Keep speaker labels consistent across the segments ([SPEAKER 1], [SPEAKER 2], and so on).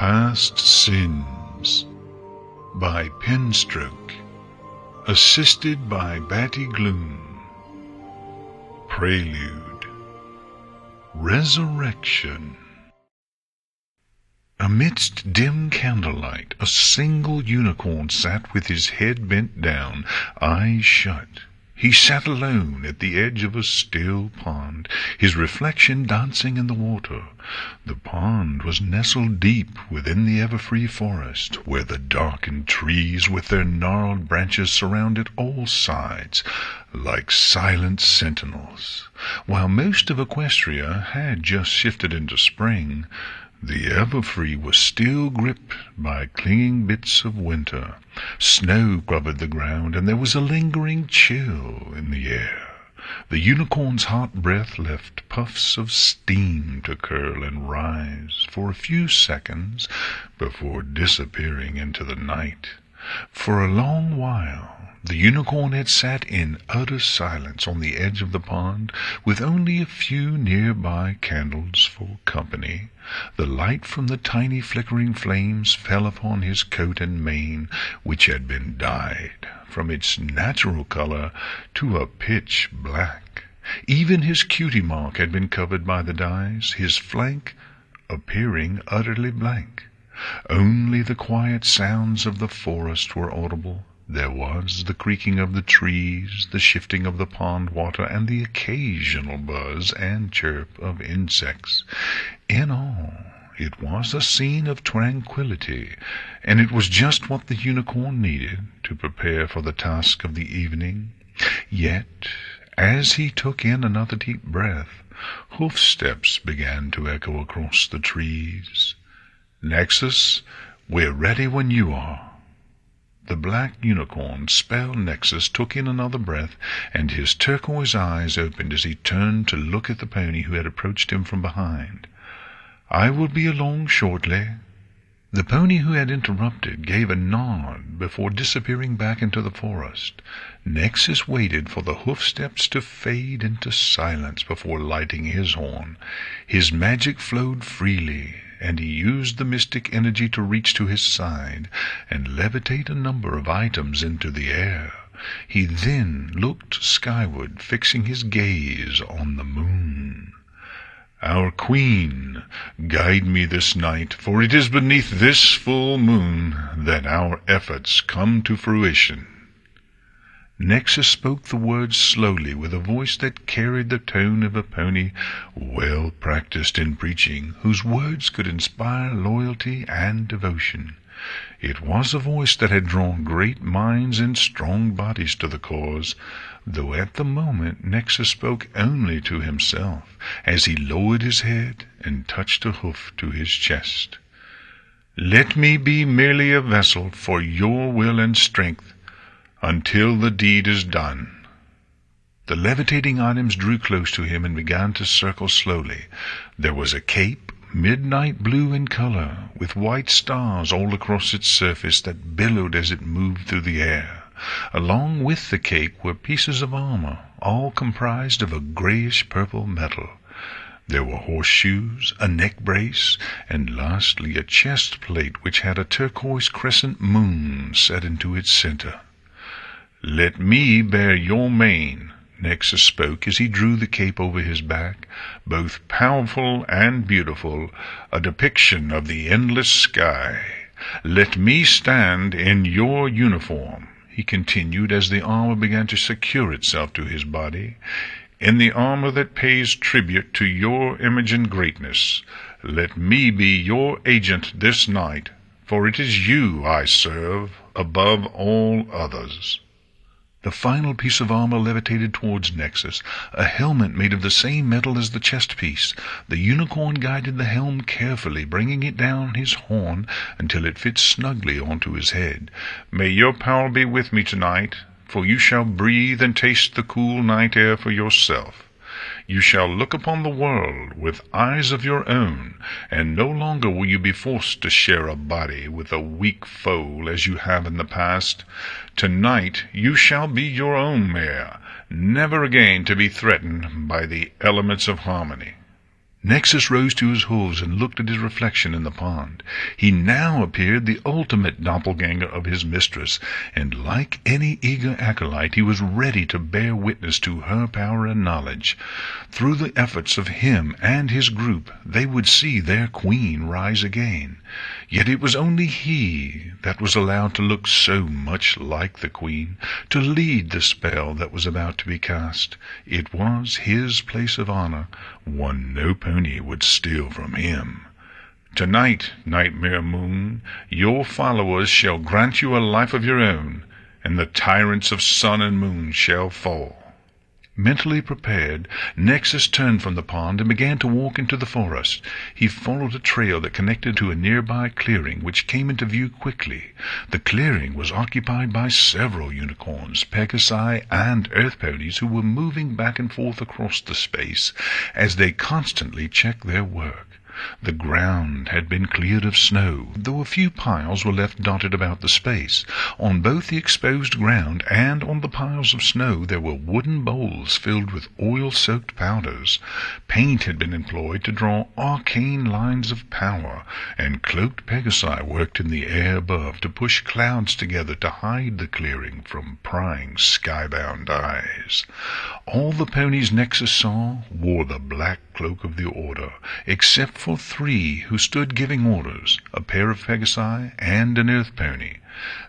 [SPEAKER 1] Past Sins by Penstroke, assisted by Batty Gloom. Prelude. Resurrection. Amidst dim candlelight, a single unicorn sat with his head bent down, eyes shut. He sat alone at the edge of a still pond, his reflection dancing in the water. The pond was nestled deep within the ever-free forest, where the darkened trees with their gnarled branches surrounded all sides, like silent sentinels. While most of Equestria had just shifted into spring, the Everfree was still gripped by clinging bits of winter. Snow covered the ground, and there was a lingering chill in the air. The unicorn's hot breath left puffs of steam to curl and rise for a few seconds before disappearing into the night. For a long while the unicorn had sat in utter silence on the edge of the pond, with only a few nearby candles for company. The light from the tiny flickering flames fell upon his coat and mane, which had been dyed from its natural color to a pitch black. Even his cutie mark had been covered by the dyes, his flank appearing utterly blank. Only the quiet sounds of the forest were audible. There was the creaking of the trees, the shifting of the pond water, and the occasional buzz and chirp of insects. In all, it was a scene of tranquillity, and it was just what the unicorn needed to prepare for the task of the evening. Yet, as he took in another deep breath, hoof steps began to echo across the trees. "Nexus, we're ready when you are." The black unicorn, spelled Nexus, took in another breath, and his turquoise eyes opened as he turned to look at the pony who had approached him from behind. "I will be along shortly." The pony who had interrupted gave a nod before disappearing back into the forest. Nexus waited for the hoofsteps to fade into silence before lighting his horn. His magic flowed freely, and he used the mystic energy to reach to his side and levitate a number of items into the air. He then looked skyward, fixing his gaze on the moon. "Our queen, guide me this night, for it is beneath this full moon that our efforts come to fruition." Nexus spoke the words slowly, with a voice that carried the tone of a pony well practiced in preaching, whose words could inspire loyalty and devotion. It was a voice that had drawn great minds and strong bodies to the cause, though at the moment Nexus spoke only to himself, as he lowered his head and touched a hoof to his chest. "Let me be merely a vessel for your will and strength, until the deed is done." The levitating items drew close to him and began to circle slowly. There was a cape, midnight blue in color, with white stars all across its surface that billowed as it moved through the air. Along with the cape were pieces of armor, all comprised of a grayish-purple metal. There were horseshoes, a neck brace, and lastly a chest plate which had a turquoise crescent moon set into its center. "Let me bear your mane," Nexus spoke as he drew the cape over his back, "both powerful and beautiful, a depiction of the endless sky. Let me stand in your uniform," he continued as the armor began to secure itself to his body, "in the armor that pays tribute to your image and greatness. Let me be your agent this night, for it is you I serve above all others." The final piece of armor levitated towards Nexus, a helmet made of the same metal as the chest piece. The unicorn guided the helm carefully, bringing it down his horn until it fit snugly onto his head. "May your power be with me tonight, for you shall breathe and taste the cool night air for yourself. You shall look upon the world with eyes of your own, and no longer will you be forced to share a body with a weak foe as you have in the past. Tonight you shall be your own mare, never again to be threatened by the elements of harmony." Nexus rose to his hooves and looked at his reflection in the pond. He now appeared the ultimate doppelganger of his mistress, and like any eager acolyte he was ready to bear witness to her power and knowledge. Through the efforts of him and his group they would see their queen rise again. Yet it was only he that was allowed to look so much like the queen, to lead the spell that was about to be cast. It was his place of honor, one no pony would steal from him. Tonight, Nightmare Moon, your followers shall grant you a life of your own, and the tyrants of sun and moon shall fall. Mentally prepared, Nexus turned from the pond and began to walk into the forest. He followed a trail that connected to a nearby clearing, which came into view quickly. The clearing was occupied by several unicorns, pegasi, and earth ponies who were moving back and forth across the space as they constantly checked their work. The ground had been cleared of snow, though a few piles were left dotted about the space. On both the exposed ground and on the piles of snow there were wooden bowls filled with oil-soaked powders. Paint had been employed to draw arcane lines of power, and cloaked pegasi worked in the air above to push clouds together to hide the clearing from prying skybound eyes. All the ponies Nexus saw wore the black cloak of the Order, except for 3 who stood giving orders, a pair of pegasi and an earth pony.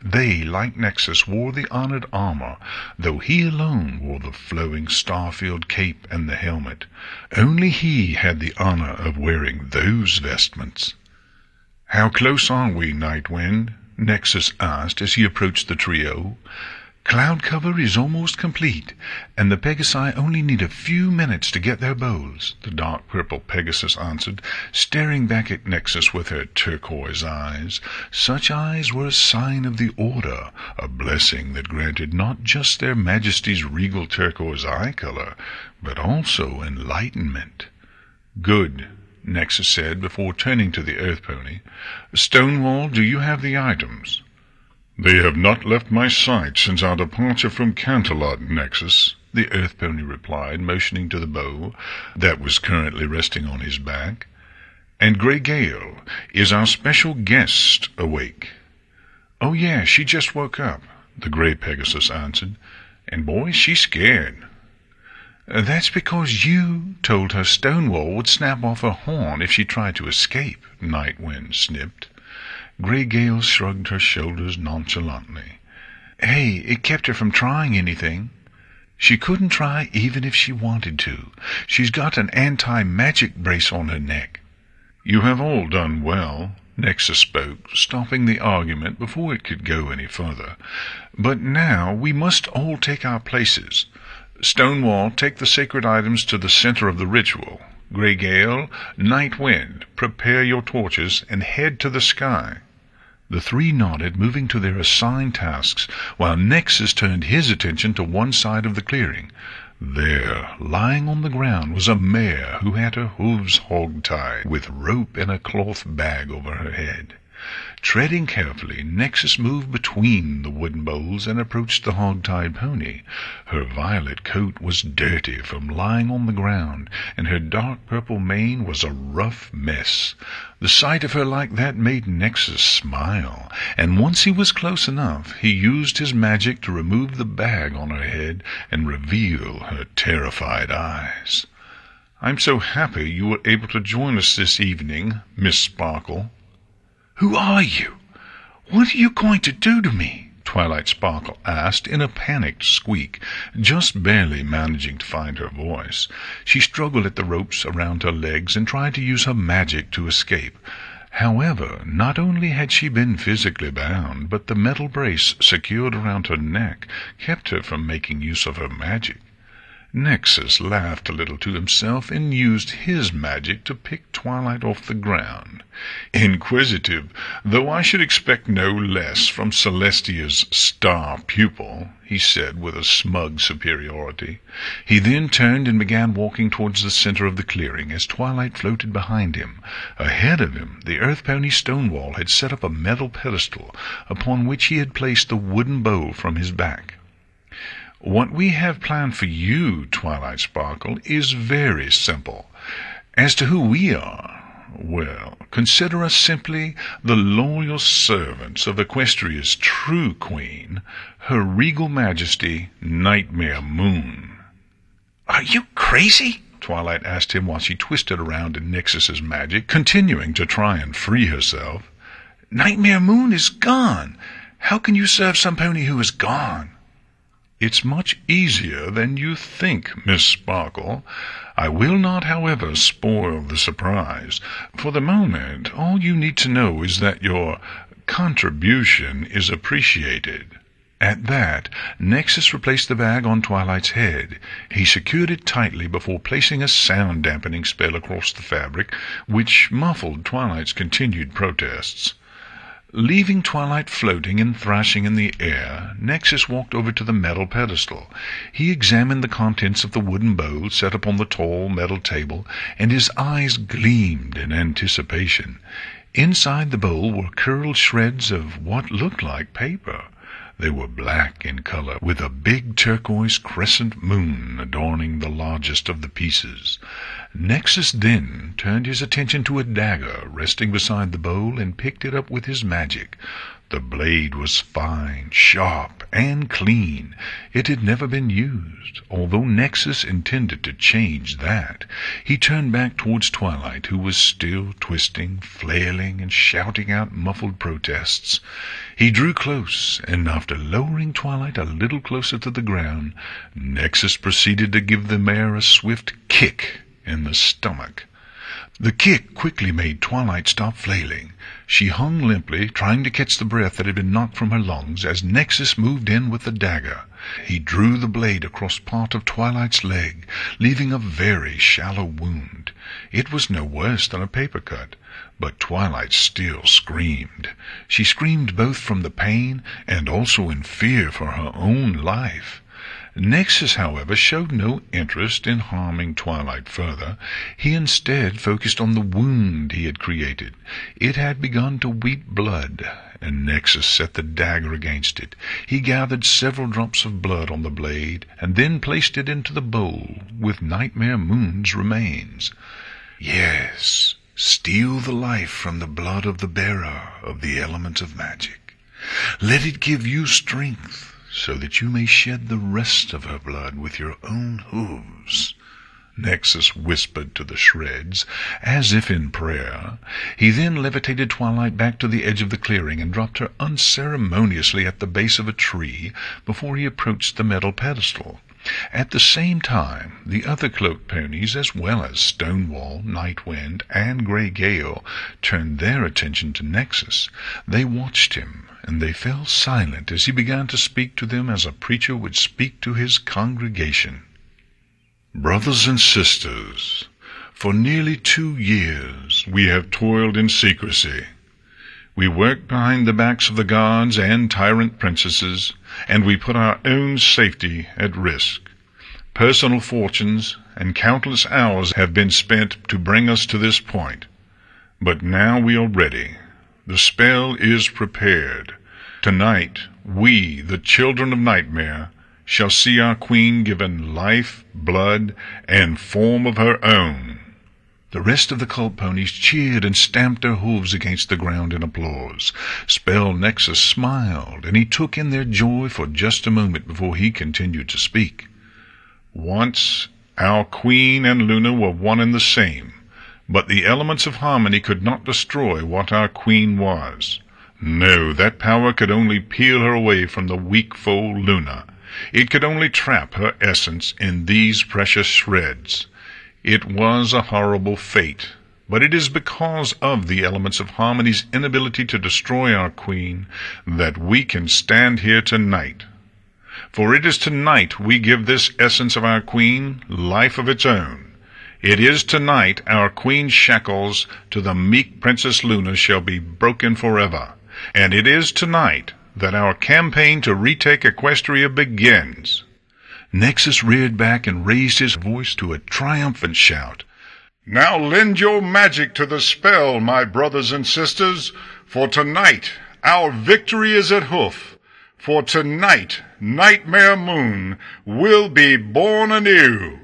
[SPEAKER 1] They, like Nexus, wore the honored armor, though he alone wore the flowing star-filled cape and the helmet. Only he had the honor of wearing those vestments. "How close are we, Night Wind?" Nexus asked as he approached the trio. "Cloud cover is almost complete, and the pegasi only need a few minutes to get their bows," the dark purple Pegasus answered, staring back at Nexus with her turquoise eyes. Such eyes were a sign of the Order, a blessing that granted not just their Majesty's regal turquoise eye color, but also enlightenment. "Good," Nexus said before turning to the earth pony. "Stonewall, do you have the items?" "They have not left my sight since our departure from Canterlot, Nexus," the earth pony replied, motioning to the bow that was currently resting on his back. "And Grey Gale, is our special guest awake?" "Oh, yeah, she just woke up," the gray Pegasus answered. "And boy, she's scared." "That's because you told her Stonewall would snap off her horn if she tried to escape," Night Wind snipped. Grey Gale shrugged her shoulders nonchalantly. "Hey, it kept her from trying anything." "She couldn't try even if she wanted to. She's got an anti-magic brace on her neck." "You have all done well," Nexus spoke, stopping the argument before it could go any further. "But now we must all take our places. Stonewall, take the sacred items to the center of the ritual. Grey Gale, Night Wind, prepare your torches and head to the sky." The 3 nodded, moving to their assigned tasks, while Nexus turned his attention to one side of the clearing. There, lying on the ground, was a mare who had her hooves hog-tied, with rope in a cloth bag over her head. Treading carefully, Nexus moved between the wooden bowls and approached the hog-tied pony. Her violet coat was dirty from lying on the ground, and her dark purple mane was a rough mess. The sight of her like that made Nexus smile, and once he was close enough, he used his magic to remove the bag on her head and reveal her terrified eyes. "I'm so happy you were able to join us this evening, Miss Sparkle." "Who are you? What are you going to do to me?" Twilight Sparkle asked in a panicked squeak, just barely managing to find her voice. She struggled at the ropes around her legs and tried to use her magic to escape. However, not only had she been physically bound, but the metal brace secured around her neck kept her from making use of her magic. Nexus laughed a little to himself and used his magic to pick Twilight off the ground. "Inquisitive, though I should expect no less from Celestia's star pupil," he said with a smug superiority. He then turned and began walking towards the center of the clearing as Twilight floated behind him. Ahead of him, the earth pony Stonewall had set up a metal pedestal upon which he had placed the wooden bow from his back. "What we have planned for you, Twilight Sparkle, is very simple. As to who we are, well, consider us simply the loyal servants of Equestria's true queen, her regal majesty, Nightmare Moon." "Are you crazy?" Twilight asked him while she twisted around in Nexus's magic, continuing to try and free herself. "Nightmare Moon is gone. How can you serve some pony who is gone?" "It's much easier than you think, Miss Sparkle. I will not, however, spoil the surprise. For the moment, all you need to know is that your contribution is appreciated." At that, Nexus replaced the bag on Twilight's head. He secured it tightly before placing a sound-dampening spell across the fabric, which muffled Twilight's continued protests. Leaving Twilight floating and thrashing in the air, Nexus walked over to the metal pedestal. He examined the contents of the wooden bowl set upon the tall metal table, and his eyes gleamed in anticipation. Inside the bowl were curled shreds of what looked like paper. They were black in color, with a big turquoise crescent moon adorning the largest of the pieces. Nexus then turned his attention to a dagger resting beside the bowl and picked it up with his magic. The blade was fine, sharp, and clean. It had never been used, although Nexus intended to change that. He turned back towards Twilight, who was still twisting, flailing, and shouting out muffled protests. He drew close, and after lowering Twilight a little closer to the ground, Nexus proceeded to give the mare a swift kick in the stomach. The kick quickly made Twilight stop flailing. She hung limply, trying to catch the breath that had been knocked from her lungs, as Nexus moved in with the dagger. He drew the blade across part of Twilight's leg, leaving a very shallow wound. It was no worse than a paper cut, but Twilight still screamed. She screamed both from the pain and also in fear for her own life. Nexus, however, showed no interest in harming Twilight further. He instead focused on the wound he had created. It had begun to weep blood, and Nexus set the dagger against it. He gathered several drops of blood on the blade, and then placed it into the bowl with Nightmare Moon's remains. "Yes, steal the life from the blood of the bearer of the element of magic. Let it give you strength, so that you may shed the rest of her blood with your own hooves," Nexus whispered to the shreds, as if in prayer. He then levitated Twilight back to the edge of the clearing and dropped her unceremoniously at the base of a tree before he approached the metal pedestal. At the same time, the other cloaked ponies, as well as Stonewall, Nightwind, and Grey Gale, turned their attention to Nexus. They watched him, and they fell silent as he began to speak to them as a preacher would speak to his congregation. "Brothers and sisters, for nearly 2 years we have toiled in secrecy. We worked behind the backs of the gods and tyrant princesses, and we put our own safety at risk. Personal fortunes and countless hours have been spent to bring us to this point. But now we are ready. The spell is prepared. Tonight, we, the children of Nightmare, shall see our queen given life, blood, and form of her own." The rest of the cult ponies cheered and stamped their hooves against the ground in applause. Spell Nexus smiled, and he took in their joy for just a moment before he continued to speak. "Once our queen and Luna were one and the same, but the elements of harmony could not destroy what our queen was. No, that power could only peel her away from the weak foe Luna. It could only trap her essence in these precious shreds. It was a horrible fate, but it is because of the elements of harmony's inability to destroy our queen that we can stand here tonight. For it is tonight we give this essence of our queen life of its own. It is tonight our queen's shackles to the meek Princess Luna shall be broken forever. And it is tonight that our campaign to retake Equestria begins." Nexus reared back and raised his voice to a triumphant shout. "Now lend your magic to the spell, my brothers and sisters, for tonight our victory is at hoof. For tonight Nightmare Moon will be born anew."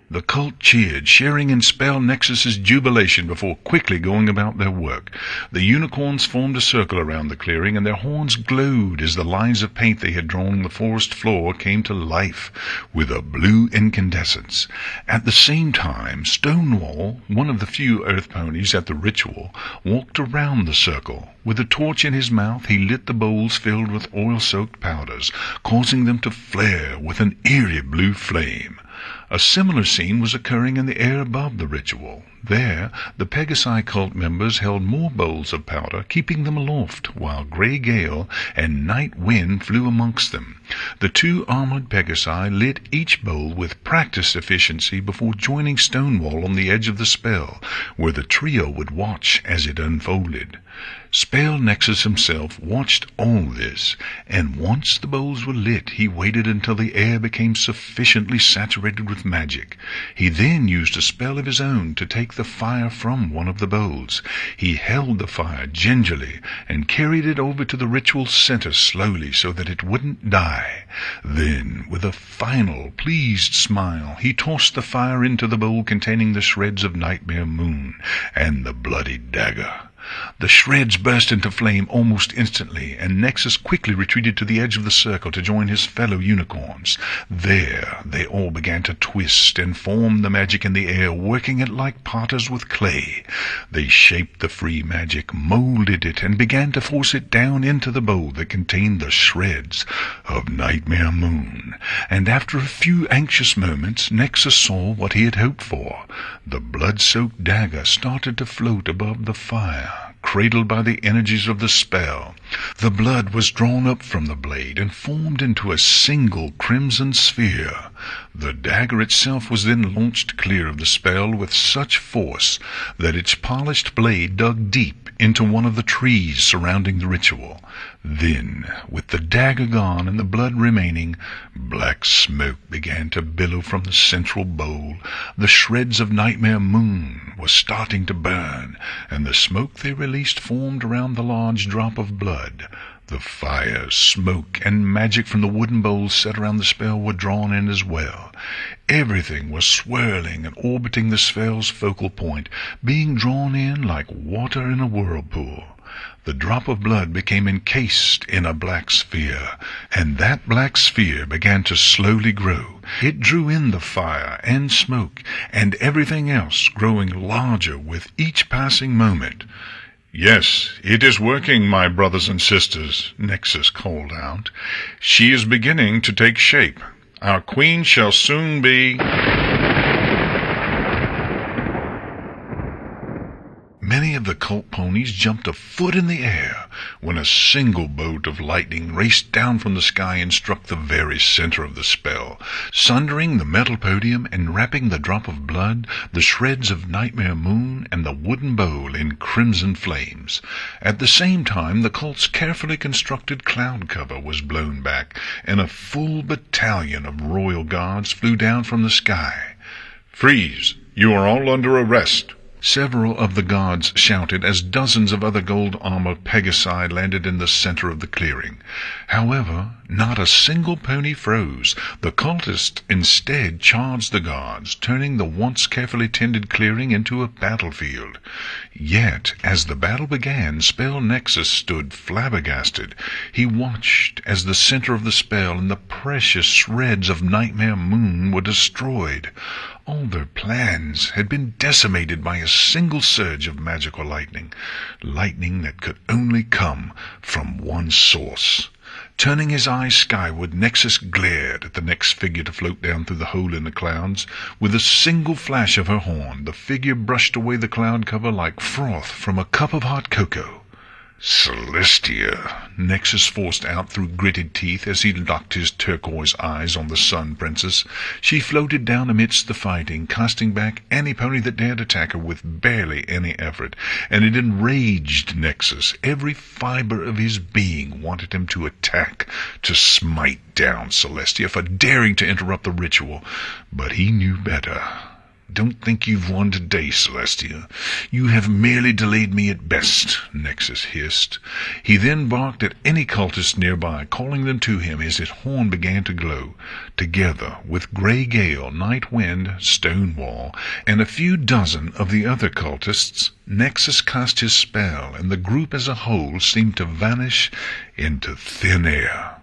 [SPEAKER 1] The cult cheered, sharing in Spell Nexus's jubilation before quickly going about their work. The unicorns formed a circle around the clearing, and their horns glowed as the lines of paint they had drawn on the forest floor came to life with a blue incandescence. At the same time, Stonewall, one of the few earth ponies at the ritual, walked around the circle. With a torch in his mouth, he lit the bowls filled with oil-soaked powders, causing them to flare with an eerie blue flame. A similar scene was occurring in the air above the ritual. There, the Pegasi cult members held more bowls of powder, keeping them aloft, while Grey Gale and Night Wind flew amongst them. The two armored Pegasi lit each bowl with practiced efficiency before joining Stonewall on the edge of the spell, where the trio would watch as it unfolded. Spell Nexus himself watched all this, and once the bowls were lit, he waited until the air became sufficiently saturated with magic. He then used a spell of his own to take the fire from one of the bowls. He held the fire gingerly and carried it over to the ritual's center slowly so that it wouldn't die. Then, with a final, pleased smile, he tossed the fire into the bowl containing the shreds of Nightmare Moon and the bloody dagger. The shreds burst into flame almost instantly, and Nexus quickly retreated to the edge of the circle to join his fellow unicorns. There they all began to twist and form the magic in the air, working it like potters with clay. They shaped the free magic, molded it, and began to force it down into the bowl that contained the shreds of Nightmare Moon. And after a few anxious moments, Nexus saw what he had hoped for. The blood-soaked dagger started to float above the fire, cradled by the energies of the spell. The blood was drawn up from the blade and formed into a single crimson sphere. The dagger itself was then launched clear of the spell with such force that its polished blade dug deep into one of the trees surrounding the ritual. Then, with the dagger gone and the blood remaining, black smoke began to billow from the central bowl. The shreds of Nightmare Moon were starting to burn, and the smoke they released formed around the large drop of blood. The fire, smoke, and magic from the wooden bowls set around the spell were drawn in as well. Everything was swirling and orbiting the spell's focal point, being drawn in like water in a whirlpool. The drop of blood became encased in a black sphere, and that black sphere began to slowly grow. It drew in the fire and smoke, and everything else, growing larger with each passing moment. "Yes, it is working, my brothers and sisters," Nexus called out. "She is beginning to take shape. Our queen shall soon be—" Many of the cult ponies jumped a foot in the air when a single bolt of lightning raced down from the sky and struck the very center of the spell, sundering the metal podium and wrapping the drop of blood, the shreds of Nightmare Moon, and the wooden bowl in crimson flames. At the same time, the cult's carefully constructed cloud cover was blown back, and a full battalion of royal guards flew down from the sky. "Freeze! You are all under arrest!" Several of the guards shouted as dozens of other gold-armored Pegasi landed in the center of the clearing. However, not a single pony froze. The cultists instead charged the guards, turning the once carefully tended clearing into a battlefield. Yet, as the battle began, Spell Nexus stood flabbergasted. He watched as the center of the spell and the precious shreds of Nightmare Moon were destroyed. All their plans had been decimated by a single surge of magical lightning that could only come from one source. Turning his eyes skyward, Nexus glared at the next figure to float down through the hole in the clouds. With a single flash of her horn, the figure brushed away the cloud cover like froth from a cup of hot cocoa. "Celestia," Nexus forced out through gritted teeth as he locked his turquoise eyes on the Sun Princess. She floated down amidst the fighting, casting back any pony that dared attack her with barely any effort, and it enraged Nexus. Every fiber of his being wanted him to attack, to smite down Celestia for daring to interrupt the ritual, but he knew better. Don't think you've won today, Celestia. You have merely delayed me at best, Nexus hissed. He then barked at any cultists nearby, calling them to him as his horn began to glow. Together with Grey Gale, Night Wind, Stonewall, and a few dozen of the other cultists, Nexus cast his spell, and the group as a whole seemed to vanish into thin air.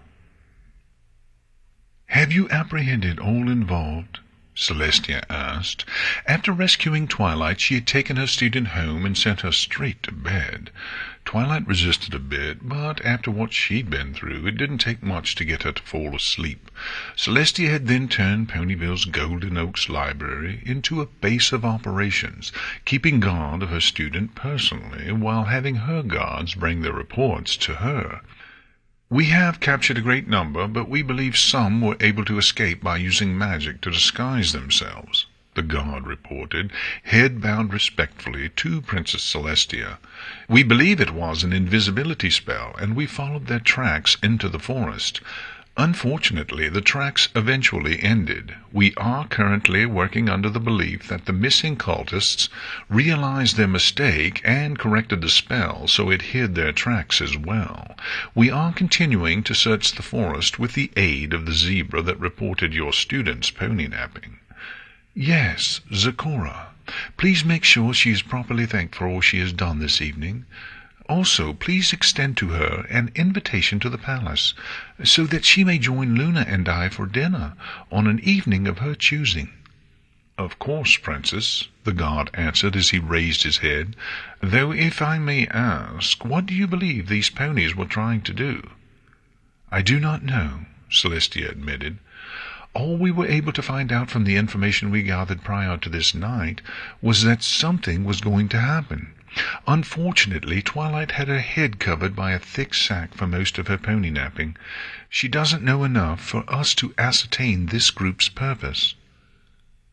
[SPEAKER 1] "Have you apprehended all involved?" Celestia asked. After rescuing Twilight, she had taken her student home and sent her straight to bed. Twilight resisted a bit, but after what she'd been through, it didn't take much to get her to fall asleep. Celestia had then turned Ponyville's Golden Oaks Library into a base of operations, keeping guard of her student personally, while having her guards bring their reports to her. "We have captured a great number, but we believe some were able to escape by using magic to disguise themselves," the guard reported, head bowed respectfully to Princess Celestia. "We believe it was an invisibility spell, and we followed their tracks into the forest. Unfortunately, the tracks eventually ended. We are currently working under the belief that the missing cultists realized their mistake and corrected the spell so it hid their tracks as well. We are continuing to search the forest with the aid of the zebra that reported your students pony napping." "Yes, Zecora. Please make sure she is properly thanked for all she has done this evening. Also, please extend to her an invitation to the palace, so that she may join Luna and I for dinner on an evening of her choosing." "Of course, Princess," the guard answered as he raised his head, "though if I may ask, what do you believe these ponies were trying to do?" "I do not know," Celestia admitted. "All we were able to find out from the information we gathered prior to this night was that something was going to happen. Unfortunately, Twilight had her head covered by a thick sack for most of her pony napping. She doesn't know enough for us to ascertain this group's purpose."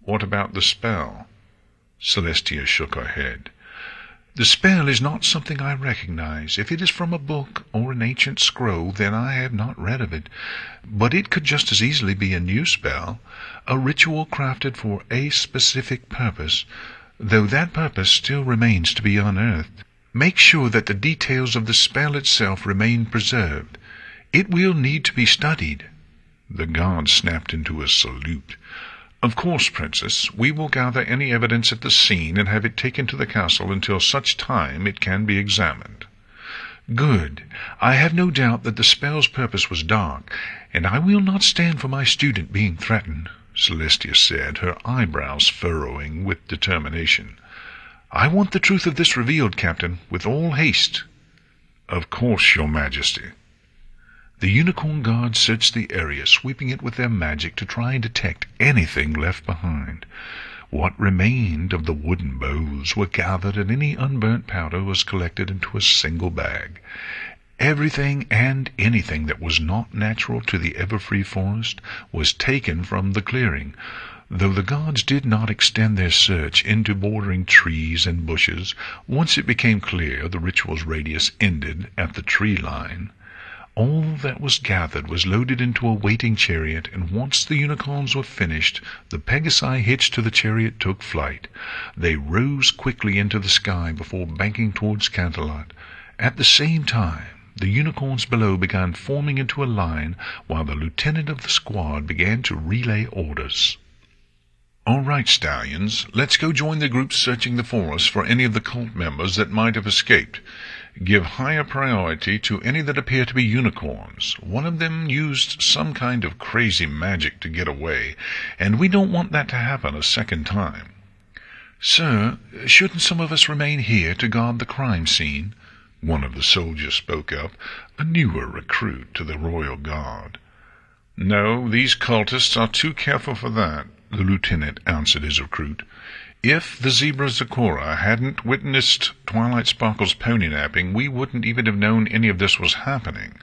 [SPEAKER 1] "What about the spell?" Celestia shook her head. "The spell is not something I recognize. If it is from a book or an ancient scroll, then I have not read of it. But it could just as easily be a new spell, a ritual crafted for a specific purpose, though that purpose still remains to be unearthed. Make sure that the details of the spell itself remain preserved. It will need to be studied." The guard snapped into a salute. "Of course, Princess. We will gather any evidence at the scene and have it taken to the castle until such time it can be examined." "Good. I have no doubt that the spell's purpose was dark, and I will not stand for my student being threatened," Celestia said, her eyebrows furrowing with determination. "I want the truth of this revealed, Captain, with all haste." "Of course, Your Majesty." The Unicorn Guards searched the area, sweeping it with their magic to try and detect anything left behind. What remained of the wooden bowls were gathered, and any unburnt powder was collected into a single bag. Everything and anything that was not natural to the Everfree Forest was taken from the clearing, though the guards did not extend their search into bordering trees and bushes. Once it became clear the ritual's radius ended at the tree line. All that was gathered was loaded into a waiting chariot, and once the unicorns were finished, the Pegasi hitched to the chariot took flight. They rose quickly into the sky before banking towards Canterlot. At the same time, the unicorns below began forming into a line, while the lieutenant of the squad began to relay orders. "All right, Stallions, let's go join the group searching the forest for any of the cult members that might have escaped. Give higher priority to any that appear to be unicorns. One of them used some kind of crazy magic to get away, and we don't want that to happen a second time." "Sir, shouldn't some of us remain here to guard the crime scene?" one of the soldiers spoke up, a newer recruit to the Royal Guard. "No, these cultists are too careful for that," the lieutenant answered his recruit. "If the zebra Zecora hadn't witnessed Twilight Sparkle's pony napping, we wouldn't even have known any of this was happening.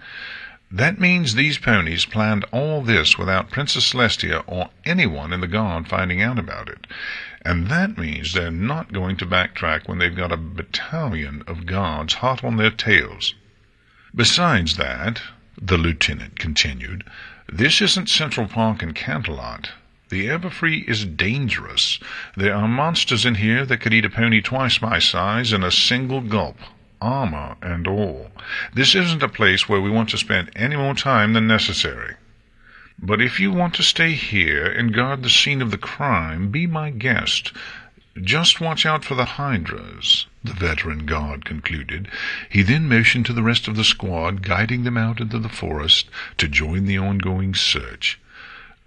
[SPEAKER 1] That means these ponies planned all this without Princess Celestia or anyone in the guard finding out about it. And that means they're not going to backtrack when they've got a battalion of guards hot on their tails. Besides that," the lieutenant continued, "this isn't Central Park in Canterlot. The Everfree is dangerous. There are monsters in here that could eat a pony twice my size in a single gulp, armor and all. This isn't a place where we want to spend any more time than necessary. But if you want to stay here and guard the scene of the crime, be my guest. Just watch out for the hydras, the veteran guard concluded. He then motioned to the rest of the squad, guiding them out into the forest to join the ongoing search.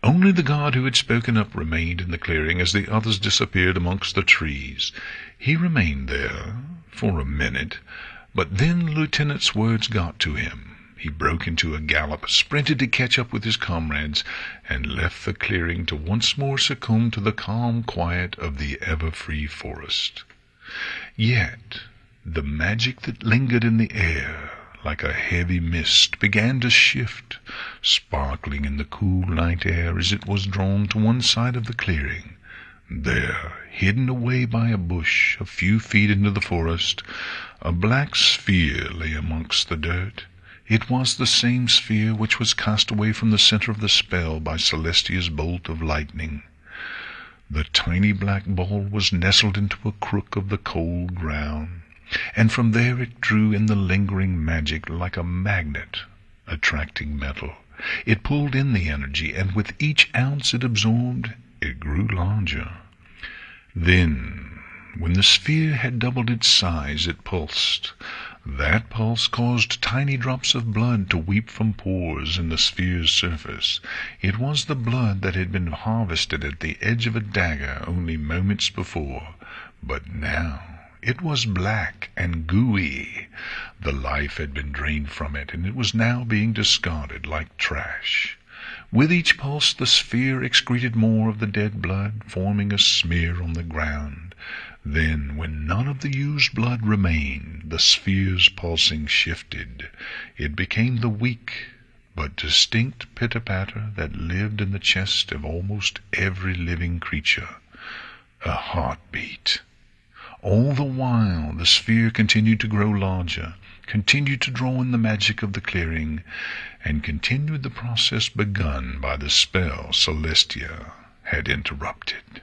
[SPEAKER 1] Only the guard who had spoken up remained in the clearing as the others disappeared amongst the trees. He remained there for a minute, but then the lieutenant's words got to him. He broke into a gallop, sprinted to catch up with his comrades, and left the clearing to once more succumb to the calm quiet of the Everfree forest. Yet the magic that lingered in the air like a heavy mist began to shift, sparkling in the cool night air as it was drawn to one side of the clearing. There, hidden away by a bush a few feet into the forest, a black sphere lay amongst the dirt. It was the same sphere which was cast away from the center of the spell by Celestia's bolt of lightning. The tiny black ball was nestled into a crook of the cold ground, and from there it drew in the lingering magic like a magnet attracting metal. It pulled in the energy, and with each ounce it absorbed, it grew larger. Then, when the sphere had doubled its size, it pulsed. That pulse caused tiny drops of blood to weep from pores in the sphere's surface. It was the blood that had been harvested at the edge of a dagger only moments before, but now it was black and gooey. The life had been drained from it, and it was now being discarded like trash. With each pulse the sphere excreted more of the dead blood, forming a smear on the ground. Then, when none of the used blood remained, the sphere's pulsing shifted. It became the weak but distinct pitter-patter that lived in the chest of almost every living creature. A heartbeat. All the while the sphere continued to grow larger, continued to draw in the magic of the clearing, and continued the process begun by the spell Celestia had interrupted.